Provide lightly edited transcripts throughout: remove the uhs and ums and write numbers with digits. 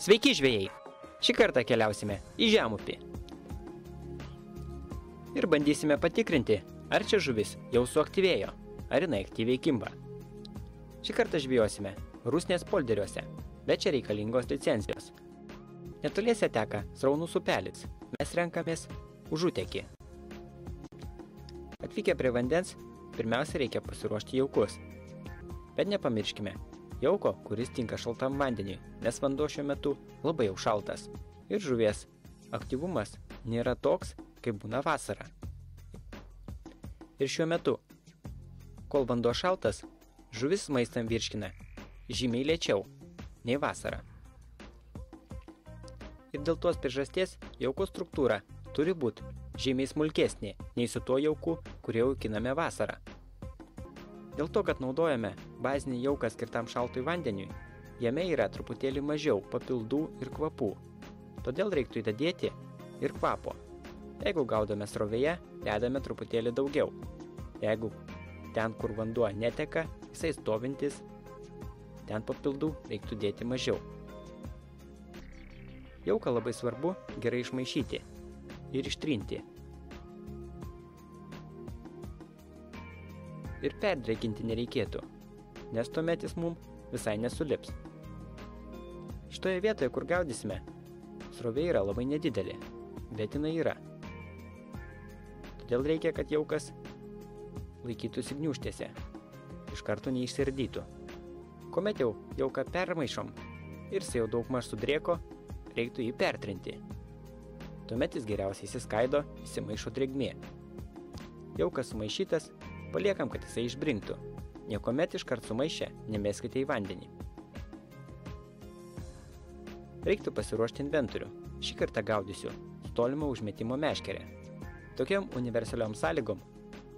Sveiki žvejai! Šį kartą keliausime į žemupį. Ir bandysime patikrinti, ar čia žuvis jau suaktyvėjo, ar jinai aktyviai kimba. Šį kartą žvejosime Rusnės polderiuose, bet čia reikalingos licencijos. Netoliese teka Sraunus upelis, mes renkamės užutekį. Atvykę prie vandens, pirmiausia reikia pasiruošti jaukus. Bet nepamirškime jauko, kuris tinka šaltam vandeniui, nes vanduo šiuo metu labai jau šaltas. Ir žuvies aktyvumas nėra toks, kaip būna vasarą. Ir šiuo metu, kol vanduo šaltas, žuvis maistą virškina žymiai lėčiau nei vasarą. Ir dėl tos priežasties jauko struktūra turi būti žymiai smulkesnė nei su tuo jauku, kurį auginame vasarą. Dėl to, kad naudojame bazinį jauką skirtam šaltui vandeniui, jame yra truputėlį mažiau papildų ir kvapų. Todėl reiktų įdėti ir kvapo. Jeigu gaudome srovėje, dedame truputėlį daugiau. Jeigu ten, kur vanduo neteka, jisai stovintis, ten papildų reiktų dėti mažiau. Jauką labai svarbu gerai išmaišyti ir ištrinti. Ir perdrėkinti nereikėtų, nes tuomet jis mums visai nesulips. Šitoje vietoje, kur gaudysime, srovė yra labai nedidelė, bet jinai yra. Todėl reikia, kad jaukas laikytųsi gniūžtėse, iš karto neišsirdytų. Kuomet jau jauką permaišom ir jis jau daugmaž sudrėko, reiktų jį pertrinti. Tuomet jis geriausiai įsiskaido, įsimaišo drėgmė. Jaukas sumaišytas, paliekam, kad jisai išbrinktų. Niekuomet iškart sumaišę nemeskite į vandenį. Reiktų pasiruošti inventorių. Šį kartą gaudysiu su tolimo užmetimo meškerę. Tokiam universaliom sąlygom,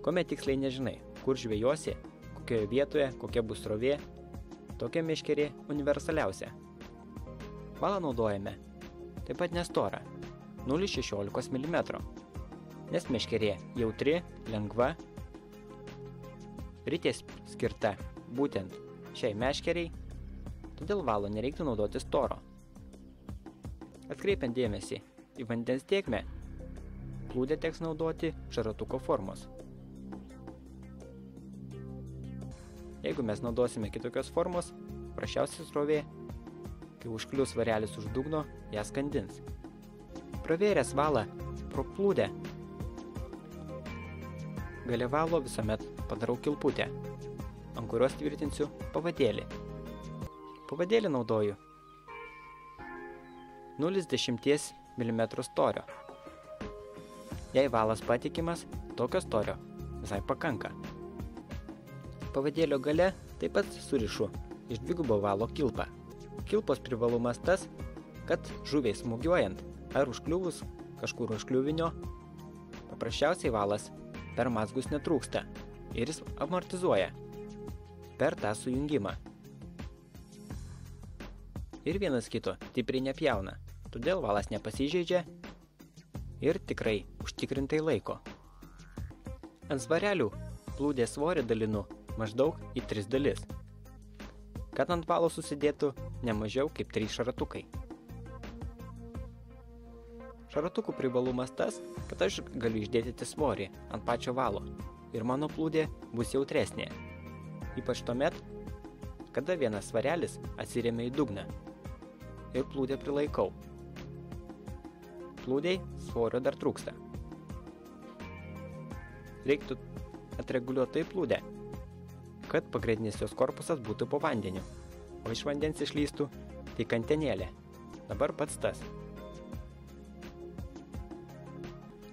kuomet tiksliai nežinai, kur žvejosi, kokioje vietoje, kokia bus srovė, tokia meškerė universaliausia. Valą naudojame taip pat nestorą, 0,16 mm, nes meškerė jautri, lengva, ritės skirta būtent šiai meškeriai, todėl valo nereiktų naudoti storo. Atkreipiant dėmesį į vandens tėkmę, plūdę teks naudoti šaratuko formos. Jeigu mes naudosime kitokios formos, prasčiausia srovė, kai užklius svarelis už dugno, ją skandins. Pravėręs valą pro plūdę, gale valo visuomet padarau kilputę, ant kurios tvirtinsiu pavadėlį. Pavadėlį naudoju 0,10 mm storio. Jei valas patikimas, tokio storio visai pakanka. Pavadėlio gale taip pat surišu iš dvigubo valo kilpą. Kilpos privalumas tas, kad žuviai smūgiuojant ar užkliuvus kažkur už kliuvinio, paprasčiausiai valas per mazgus netrūksta ir jis amortizuoja per tą sujungimą. Ir vienas kito stipriai nepjauna, todėl valas nepasižeidžia ir tikrai užtikrintai laiko. Ant svarelių plūdės svorį dalinu maždaug į 3 dalis, kad ant valo susidėtų ne mažiau kaip 3 šaratukai. Šaratukų privalumas tas, kad aš galiu išdėti svorį ant pačio valo ir mano plūdė bus jautresnė. Ypač tuomet, kada vienas svarelis atsiremia į dugną ir plūdę prilaikau. Plūdei svorio dar trūksta. Reiktų atreguliuoti plūdę, kad pagrindinis jos korpusas būtų po vandeniu, o iš vandens išlystų tik antenėlė. Dabar pats tas.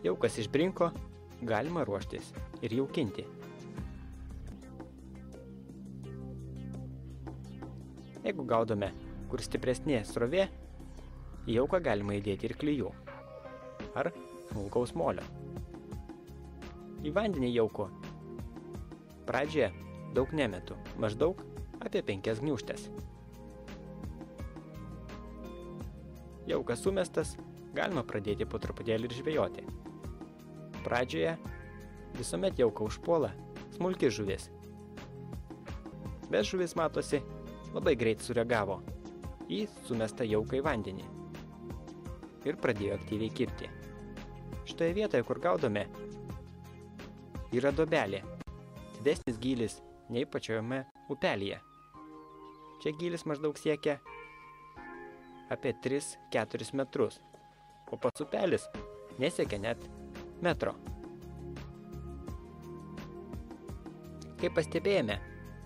Jaukas išbrinko, galima ruoštis ir jaukinti. Jeigu gaudome, kur stipresnė srovė, į jauką galima įdėti ir klijų ar smulkaus molio. Į vandenį jauko pradžioje daug nemetu, maždaug apie 5 gniūžtes. Jaukas sumestas, galima pradėti po truputėlį ir žvejoti. Pradžioje visuomet jauką užpuola smulki žuvis. Bet žuvis matosi labai greit sureagavo į sumestą jauką į vandenį ir pradėjo aktyviai kibti. Šitoje vietoje, kur gaudome, yra duobelė, didesnis gylis nei pačiame upelyje. Čia gylis maždaug siekia apie 3-4 metrus, o pats upelis nesiekia net metro. Kaip pastebėjome,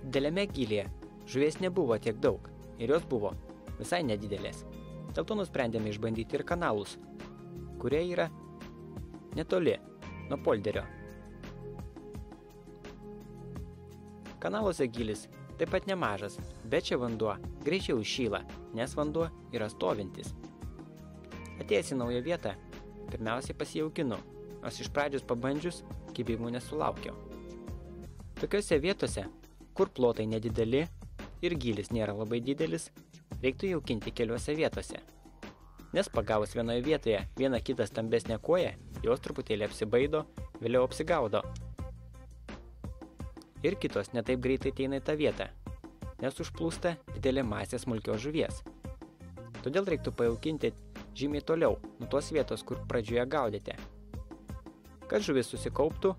dideliame gylyje žuvies nebuvo tiek daug ir jos buvo visai nedidelės. Dėl to nusprendėme išbandyti ir kanalus, kurie yra netoli nuo polderio. Kanaluose gylis taip pat nemažas, bet čia vanduo greičiau įšyla, nes vanduo yra stovintis. Atėjęs į naują vietą, pirmiausiai pasijaukinu, nors iš pradžios pabandžius kibimų nesulaukiau. Tokiose vietose, kur plotai nedideli ir gylis nėra labai didelis, reiktų jaukinti keliuose vietose. Nes pagavus vienoje vietoje vieną kitą stambesnę koją, jos truputėlį apsibaido, vėliau apsigaudo. Ir kitos netaip greitai ateina į tą vietą, nes užplūsta didelė masė smulkios žuvies. Todėl reiktų pajaukinti žymiai toliau nuo tos vietos, kur pradžioje gaudėte, kad žuvis susikauptų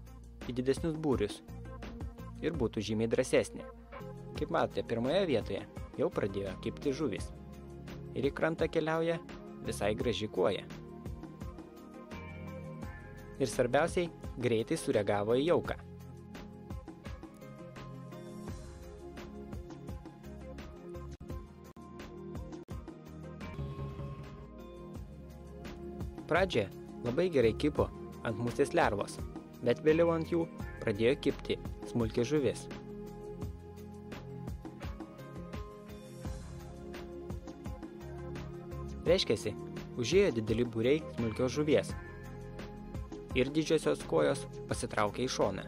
į didesnius būrius ir būtų žymiai drąsesnė. Kaip matote, pirmoje vietoje jau pradėjo kibti žuvis ir į krantą keliauja visai graži koja. Ir svarbiausiai, greitai sureagavo į jauką. Pradžioje labai gerai kibo ant musės lervos, bet vėliau ant jų pradėjo kibti smulki žuvis. Reiškiasi, užėjo dideli būriai smulkios žuvies ir didžiosios kojos pasitraukė į šoną.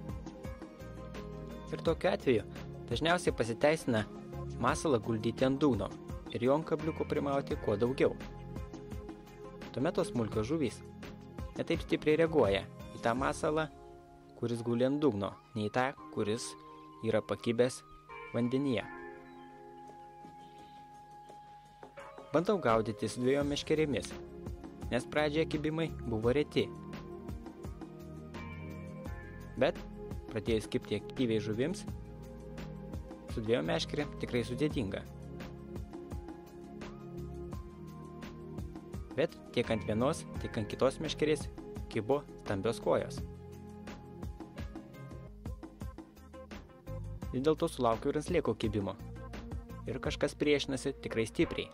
Ir tokiu atveju dažniausiai pasiteisina masalą guldyti ant dugno ir jo ant kabliuko primauti kuo daugiau. Tuomet tos smulkios žuvys netaip stipriai reaguoja į tą masalą, kuris guli ant dugno, nei į tą, kuris yra pakibęs vandenyje. Bandau gaudyti su 2 meškerėmis, nes pradžioje kibimai buvo reti. Bet pradėjus kibti aktyviai žuvims, su 2 meškerėm tikrai sudėtinga. Bet tiek ant vienos, tiek ant kitos meškerės kibo stambios kojos. Ir dėl to sulaukiau ir ant slieko kibimo. Ir kažkas priešinasi tikrai stipriai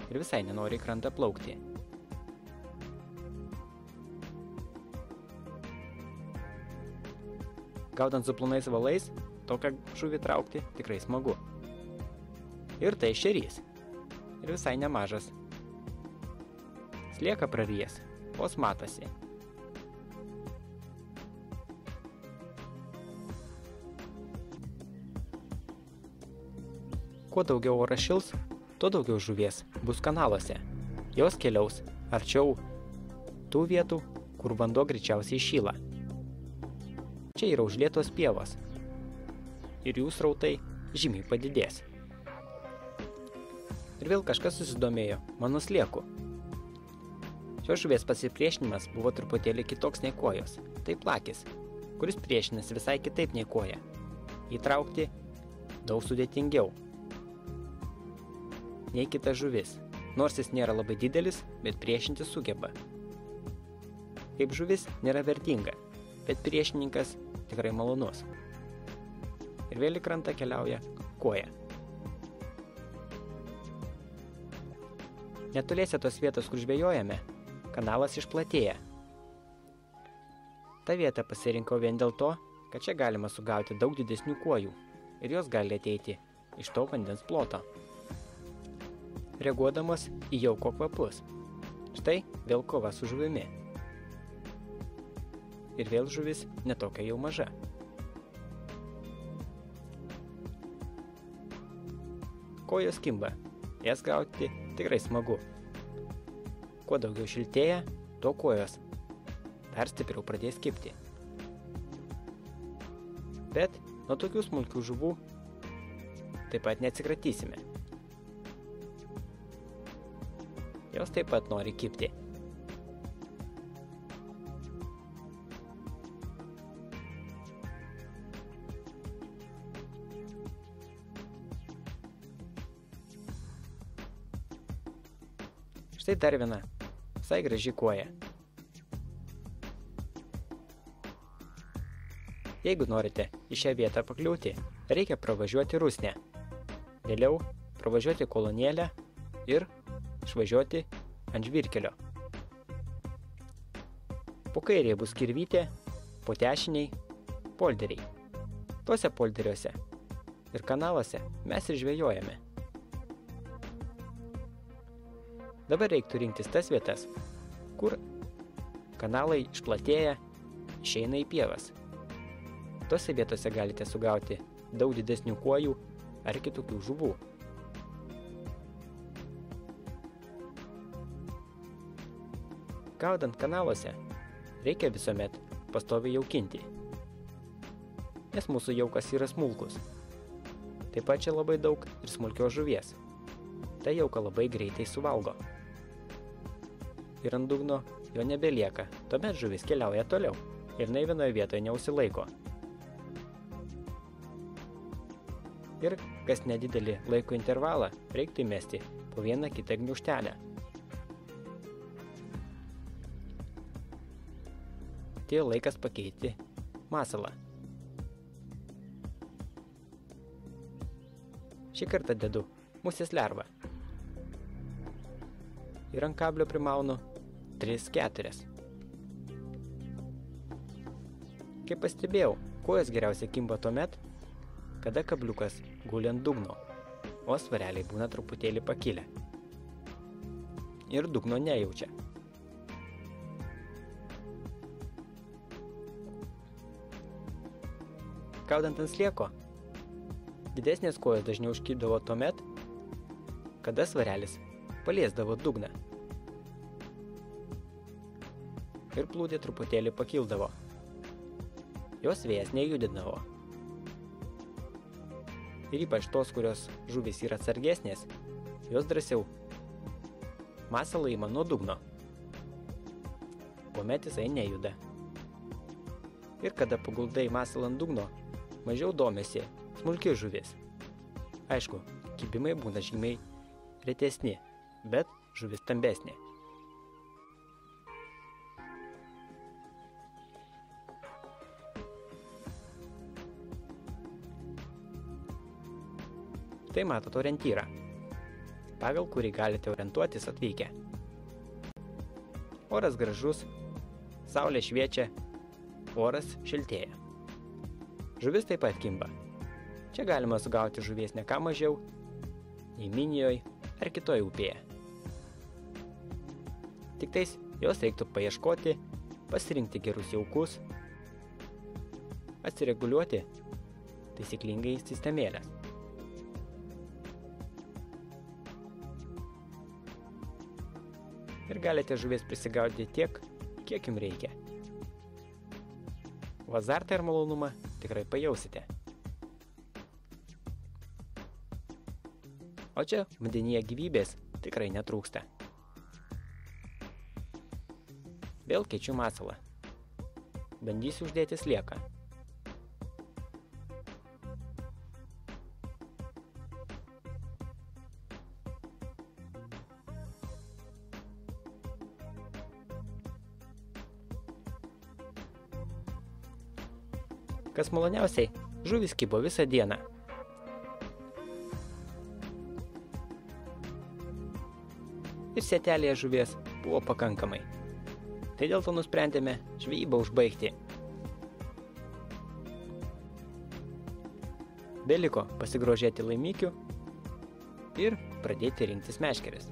ir visai nenori į krantą plaukti. Gaudant su plonais valais, tokią žuvį traukti tikrai smagu. Ir tai šerys. Ir visai nemažas. Slieką prarijęs, vos matosi. Kuo daugiau oras šils, tuo daugiau žuvies bus kanaluose. Jos keliaus arčiau tų vietų, kur vanduo greičiausiai šyla. Čia yra užlietos pievos ir jų srautai žymiai padidės. Ir vėl kažkas susidomėjo mano slieku. Šios žuvies pasipriešinimas buvo truputėlį kitoks nei kojos. Tai plakis, kuris priešinasi visai kitaip nei koja. Įtraukti daug sudėtingiau nei kita žuvis, nors jis nėra labai didelis, bet priešintis sugeba. Kaip žuvis nėra vertinga, bet priešininkas tikrai malonus. Ir vėl į krantą keliauja koja. Netoliese tos vietos, kur žvejojame, kanalas išplatėja. Ta vieta pasirinkau vien dėl to, kad čia galima sugauti daug didesnių kuojų ir jos gali ateiti iš to vandens ploto, reaguodamas į jauko kvapus. Štai vėl kova su žuvimi. Ir vėl žuvis netokia jau maža. Kojos kimba, jas gauti tikrai smagu. Kuo daugiau šiltėja, tuo kojos dar stipriau pradės kibti. Bet nuo tokių smulkių žuvų taip pat neatsikratysime. Jos taip pat nori kibti. Štai dar viena, visai graži koja. Jeigu norite į šią vietą pakliūti, reikia pravažiuoti rusnę. Vėliau pravažiuoti kolonėlę ir išvažiuoti ant žvyrkelio. Po kairėje bus kirvytė, po dešiniai polderiai. Tuose polderiuose ir kanaluose mes ir žvejojame. Dabar reiktų rinktis tas vietas, kur kanalai išplatėja, išeina į pievas. Tose vietose galite sugauti daug didesnių kuojų ar kitokių žuvų. Gaudant kanaluose reikia visuomet pastoviai jaukinti, nes mūsų jaukas yra smulkus. Taip pat čia labai daug ir smulkios žuvies. Ta jauka labai greitai suvalgo. Ir ant dugno jo nebelieka, tuomet žuvis keliauja toliau ir nei vienoje vietoje neužsilaiko. Ir kas nedidelį laiko intervalą reiktų įmesti po vieną kitą gniaužtelę. Atėjo laikas pakeisti masalą. Šį kartą dedu musės lervą. Ir ant kablio primaunu 3-4. Kaip pastebėjau, kojos geriausiai kimba tuomet, kada kabliukas guli ant dugno, o svareliai būna truputėlį pakilę. Ir dugno nejaučia. Gaudant ant slieko, didesnės kojos dažniau užkibdavo tuomet, kada svarelis paliesdavo dugną. Ir plūdė truputėlį pakildavo. Jos vėjas nejudindavo. Ir ypač tos, kurios žuvys yra atsargesnės, jos drąsiau masalą ima nuo dugno, kuomet jisai nejuda. Ir kada paguldai masalą ant dugno, mažiau domisi smulki žuvis. Aišku, kibimai būna žymiai retesni, bet žuvis stambesnė. Tai matot orientyrą, pagal kurį galite orientuotis atvykę. Oras gražus, saulė šviečia, oras šiltėja. Žuvis taip pat kimba. Čia galima sugauti žuvies ne ką mažiau, nei Minijoj ar kitoje upėje. Tiktais jos reiktų paieškoti, pasirinkti gerus jaukus, atsireguliuoti taisyklingai sistemėlės. Ir galite žuvies prisigaudyti tiek, kiek jums reikia. O azartą ir malonumą tikrai pajausite. O čia vandenyje gyvybės tikrai netrūksta. Vėl keičiu masalą. Bandysiu uždėti slieką. Kas maloniausiai, žuvis kibo visą dieną. Ir sietelėje žuvies buvo pakankamai. Tai dėl to nusprendėme žvejybą užbaigti. Beliko pasigrožėti laimikiu ir pradėti rinktis meškeres.